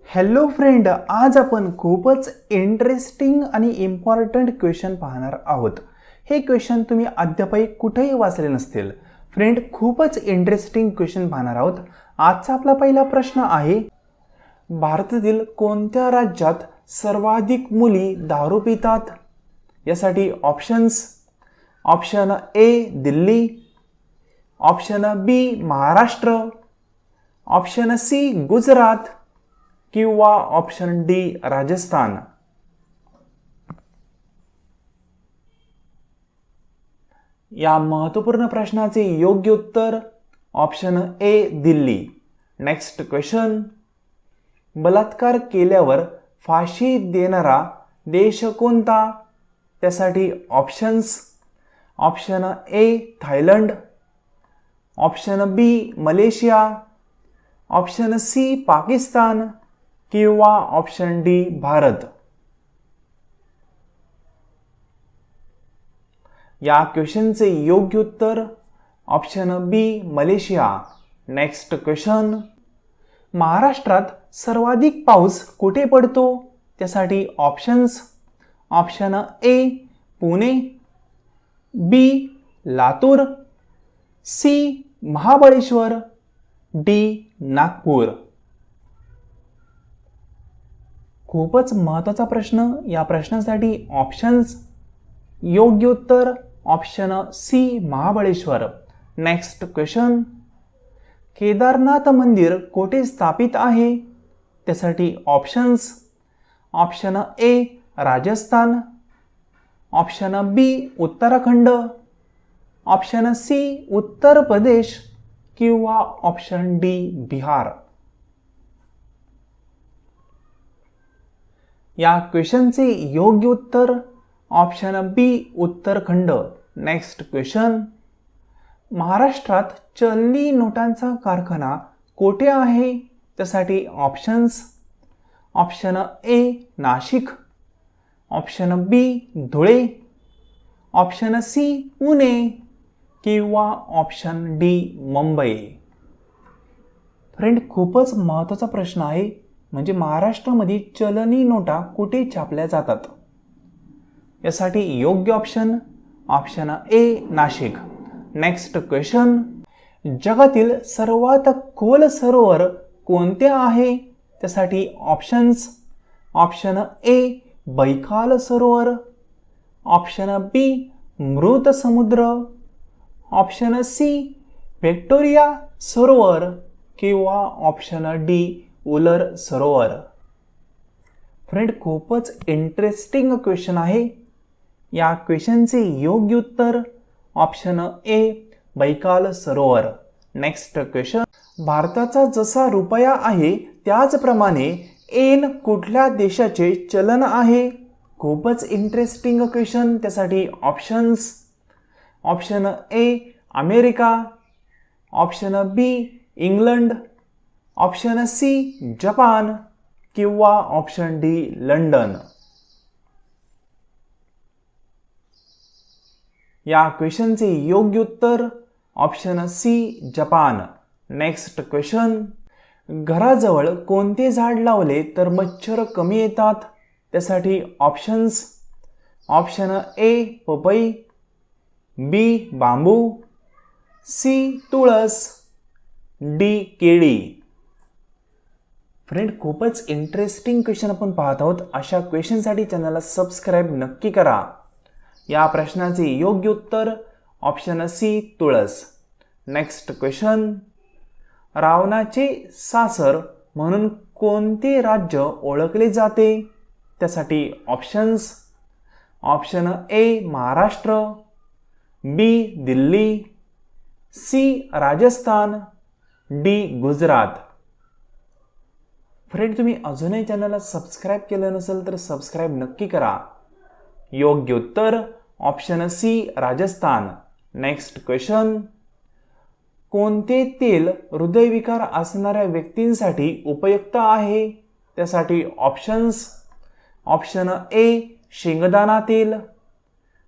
Hello friend, आज आपण खूपच इंटरेस्टिंग आणि इम्पॉर्टंट क्वेश्चन पाहणार आहोत. हे क्वेश्चन तुम्ही अद्यापही कुठेही वाचले नसतील. फ्रेंड, खूपच इंटरेस्टिंग क्वेश्चन पाहणार आहोत. आजचा आपला पहिला प्रश्न आहे, भारतातील कोणत्या राज्यात सर्वाधिक मुली दारू पितात? यासाठी options: option A Delhi, option B Maharashtra, option C Gujarat किंवा ऑप्शन डी राजस्थान. या महत्त्वपूर्ण प्रश्नाचे योग्य उत्तर option A Delhi. Next question, बलात्कार केल्यावर फाशी देणारा देश कोणता? त्यासाठी options: option A Thailand, option B Malaysia, option C Pakistan किंवा ऑप्शन डी भारत. या क्वेश्चनचे योग्य उत्तर option B Malaysia. Next question, महाराष्ट्रात सर्वाधिक पाऊस कुठे पडतो? त्यासाठी options: option A Pune, B Latur, C Mahabaleshwar, D Nagpur. खूपच महत्त्वाचा प्रश्न. या प्रश्नासाठी ऑप्शन्स: योग्य उत्तर option C Mahabaleshwar. Next question, Kedarnath मंदिर कोठे स्थापित आहे? त्यासाठी options: option A Rajasthan, option B Uttarakhand, option C Uttar Pradesh किंवा ऑप्शन डी बिहार. या क्वेश्चनचे योग्य उत्तर option B Uttarakhand. Next question, महाराष्ट्रात चलनी नोटांचा कारखाना कोठे आहे? त्यासाठी options: option A Nashik, option B Dhule, option C Pune किंवा ऑप्शन डी मुंबई. फ्रेंड, खूपच महत्त्वाचा प्रश्न आहे. म्हणजे महाराष्ट्रामध्ये चलनी नोटा कुठे छापल्या जातात? यासाठी योग्य option option A Nashik. Next question, जगातील सर्वात खोल सरोवर कोणते आहे? त्यासाठी ऑप्शन्स: ऑप्शन ए बैकाल सरोवर, ऑप्शन बी मृत समुद्र, ऑप्शन सी व्हिक्टोरिया सरोवर किंवा ऑप्शन डी उलर सरोवर. फ्रेंड, खूपच इंटरेस्टिंग क्वेश्चन आहे. या क्वेश्चनचे योग्य उत्तर ऑप्शन ए बैकाल सरोवर. नेक्स्ट क्वेश्चन, भारताचा जसा रुपया आहे त्याचप्रमाणे येन कुठल्या देशाचे चलन आहे? खूपच इंटरेस्टिंग क्वेश्चन. त्यासाठी options: option A America, option B England, option C Japan किंवा ऑप्शन डी लंडन. या क्वेश्चनचे योग्य उत्तर option C Japan. Next question, घराजवळ कोणते झाड लावले तर मच्छर कमी येतात? त्यासाठी ऑप्शन्स: ऑप्शन ए पपई, बी बांबू, सी तुळस, डी केळी. फ्रेंड, खूपच इंटरेस्टिंग क्वेश्चन आपण पाहत आहोत. अशा क्वेश्चनसाठी चॅनलला सबस्क्राईब नक्की करा. या प्रश्नाचे योग्य उत्तर ऑप्शन सी तुळस. नेक्स्ट क्वेश्चन, रावणाचे सासर म्हणून कोणते राज्य ओळखले जाते? त्यासाठी options: option A Maharashtra, B Delhi, C Rajasthan, D Gujarat. Friend, तुम्ही अजूनही चॅनलला सबस्क्राईब केलं नसेल तर सबस्क्राईब नक्की करा. योग्य उत्तर option C Rajasthan. Next question, कोणते तेल हृदयविकार असणाऱ्या व्यक्तींसाठी उपयुक्त आहे? त्यासाठी ऑप्शन्स: ऑप्शन ए शेंगदाणा तेल,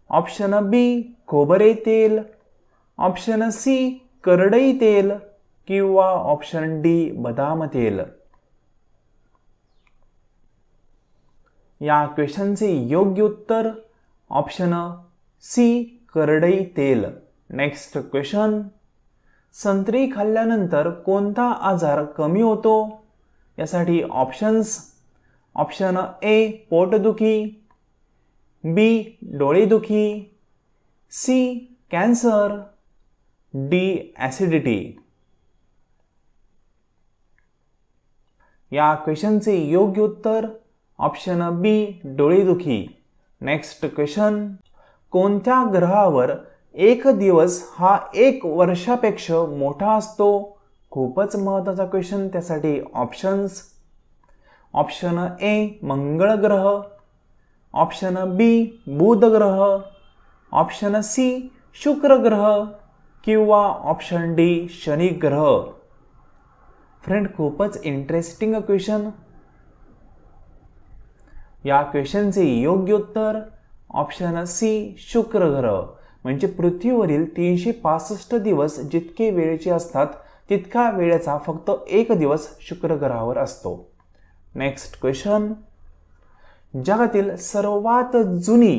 ऑप्शन बी खोबरे तेल, ऑप्शन सी करडई तेल किंवा ऑप्शन डी बदाम तेल. या क्वेश्चनचे योग्य उत्तर ऑप्शन सी करडई तेल. Next question. संत्री खाल्ल्यानंतर कोणता आजार कमी होतो? यासाठी ऑप्शन्स. ऑप्शन ए पोटदुखी, बी डोळेदुखी, सी कॅन्सर, डी ॲसिडिटी. या क्वेश्चनचे योग्य उत्तर ऑप्शन बी डोळेदुखी. Next question. कोणत्या ग्रहावर एक दिवस हा 1 वर्षापेक्षा मोठा असतो? खूपच महत्त्वाचा क्वेश्चन. त्यासाठी ऑप्शन्स. ऑप्शन ए मंगळ ग्रह, ऑप्शन बी बुध ग्रह, ऑप्शन सी शुक्र ग्रह किंवा ऑप्शन डी शनी ग्रह. फ्रेंड, खूपच इंटरेस्टिंग क्वेश्चन. या क्वेश्चनचे योग्य उत्तर ऑप्शन सी शुक्र ग्रह. म्हणजे पृथ्वीवरील 365 दिवस जितके वेळेचे असतात तितका वेळेचा फक्त 1 दिवस शुक्र ग्रहावर असतो. Next question. जगातील सर्वात जुनी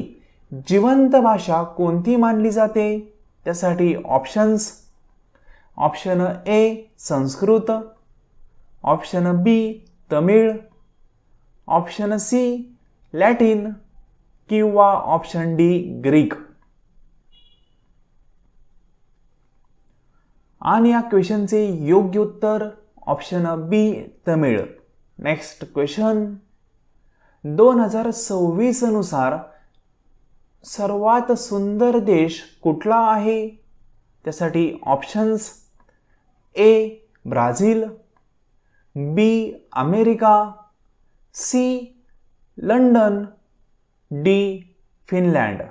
जिवंत भाषा कोणती मानली जाते? त्यासाठी options. Option A Sanskrit, option B Tamil, option C Latin किंवा ऑप्शन डी ग्रीक. आणि या क्वेश्चनचे योग्य उत्तर option B Tamil. Next question. 2026 नुसार सर्वात सुंदर देश कुठला आहे? त्यासाठी options. A Brazil, B America, C London, D Finland.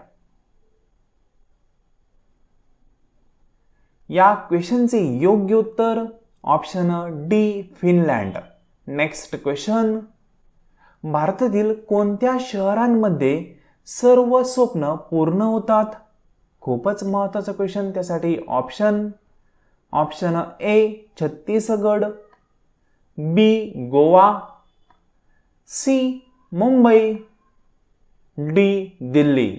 या क्वेश्चनचे योग्य उत्तर option D Finland. Next question. भारतातील कोणत्या शहरांमध्ये सर्व स्वप्न पूर्ण होतात? खूपच महत्त्वाचा क्वेश्चन. त्यासाठी option. Option A Chhattisgarh, B Goa, C Mumbai, D Delhi.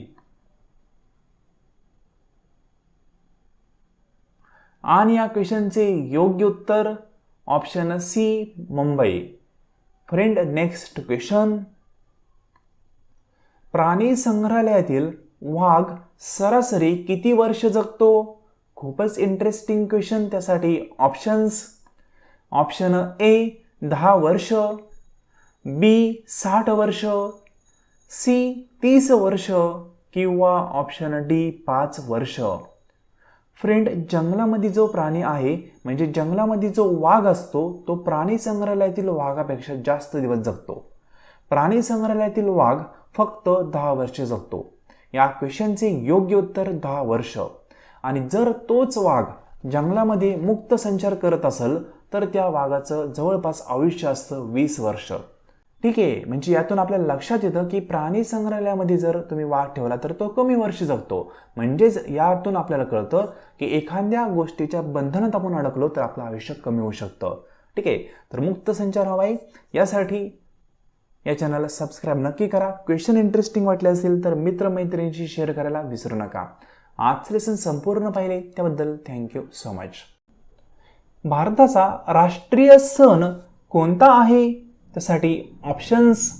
आणि या क्वेश्चनचे योग्य उत्तर option C Mumbai. Friend, next question. प्राणी संग्रहालयातील वाघ सरासरी किती वर्ष जगतो? खूपच इंटरेस्टिंग क्वेश्चन. त्यासाठी ऑप्शन्स. ऑप्शन ए 10 वर्ष, बी 60 वर्ष, सी 30 वर्ष किंवा ऑप्शन डी 5 वर्ष. फ्रेंड, जंगलामध्ये जो प्राणी आहे म्हणजे जंगलामध्ये जो वाघ असतो तो प्राणी संग्रहालयातील वाघापेक्षा जास्त दिवस जगतो. प्राणी संग्रहालयातील वाघ फक्त 10 वर्ष जगतो. या क्वेश्चनचे योग्य उत्तर 10 वर्ष. आणि जर तोच वाघ जंगलामध्ये मुक्त संचार करत असेल तर त्या वाघाचं जवळपास आयुष्य असतं 20 वर्ष. ठीक आहे, म्हणजे यातून आपल्याला लक्षात येतं की प्राणी संग्रहालयामध्ये जर तुम्ही वाघ ठेवला तर तो कमी वर्ष जगतो. म्हणजेच यातून आपल्याला कळतं की एखाद्या गोष्टीच्या बंधनात आपण अडकलो तर आपलं आयुष्य कमी होऊ शकतं. ठीक आहे, तर मुक्त संचार हवा आहे यासाठी या चॅनलला सबस्क्राईब नक्की करा. क्वेश्चन इंटरेस्टिंग वाटले असेल तर मित्रमैत्रिणींशी शेअर करायला विसरू नका. आजचे लेसन संपूर्ण पाहिले त्याबद्दल थँक्यू सो मच. भारताचा राष्ट्रीय सण कोणता आहे? त्यासाठी options.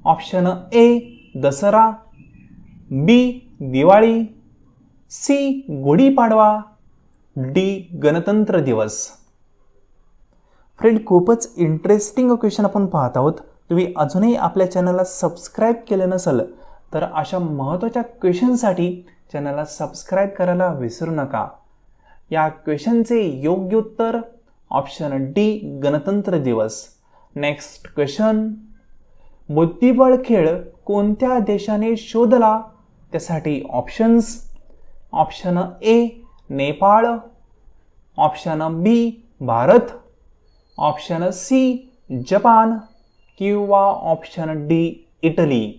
Option A Dussehra, B Diwali, C Gudi Padwa, D गणतंत्र दिवस. फ्रेंड, खूपच इंटरेस्टिंग क्वेश्चन आपण पाहत आहोत. तुम्ही अजूनही आपल्या चॅनलला सबस्क्राईब केले नसेल तर अशा महत्त्वाच्या क्वेश्चनसाठी चॅनलला सबस्क्राईब करायला विसरू नका. या क्वेश्चनचे योग्य उत्तर ऑप्शन डी गणतंत्र दिवस. Next question. बुद्धिबळ खेळ कोणत्या देशाने शोधला? त्यासाठी options. Option A Nepal, option B Bharat, option C Japan किंवा ऑप्शन डी इटली.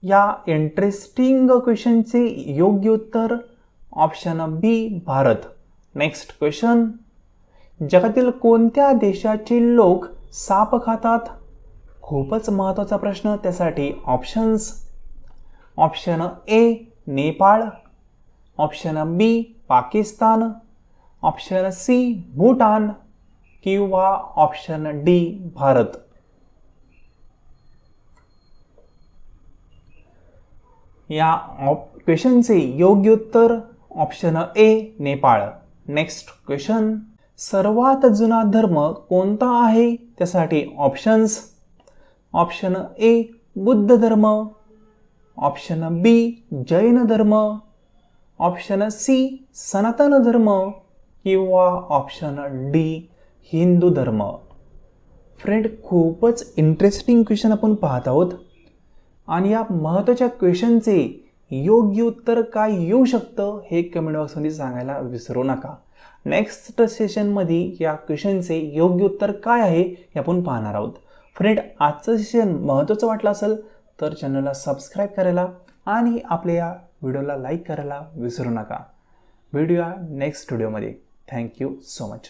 या इंटरेस्टिंग क्वेश्चनचे योग्य उत्तर option B Bharat. Next question. जगातील कोणत्या देशाचे लोक साप खातात? खूपच महत्त्वाचा प्रश्न, त्यासाठी options. Option A Nepal, option B Pakistan, option C Bhutan किंवा ऑप्शन डी भारत. या क्वेश्चनचे योग्य उत्तर option A Nepal. Next question, सर्वात जुना धर्म कोणता आहे? त्यासाठी ऑप्शन्स. ऑप्शन ए बुद्ध धर्म, ऑप्शन बी जैन धर्म, ऑप्शन सी सनातन धर्म किंवा ऑप्शन डी हिंदू धर्म. फ्रेंड, खूपच इंटरेस्टिंग क्वेश्चन आपण पाहत आहोत आणि या महत्त्वाच्या क्वेश्चनचे योग्य उत्तर काय येऊ शकतं हे कमेंट बॉक्समध्ये सांगायला विसरू नका. नेक्स्ट सेशनमध्ये या क्वेश्चनचे योग्य उत्तर काय आहे हे आपण पाहणार आहोत. फ्रेंड, आजचं सेशन महत्त्वाचं वाटलं असेल तर चॅनलला सबस्क्राईब करायला आणि आपल्या या व्हिडिओला लाईक करायला विसरू नका. भेटूया नेक्स्ट व्हिडिओमध्ये. Thank you so much.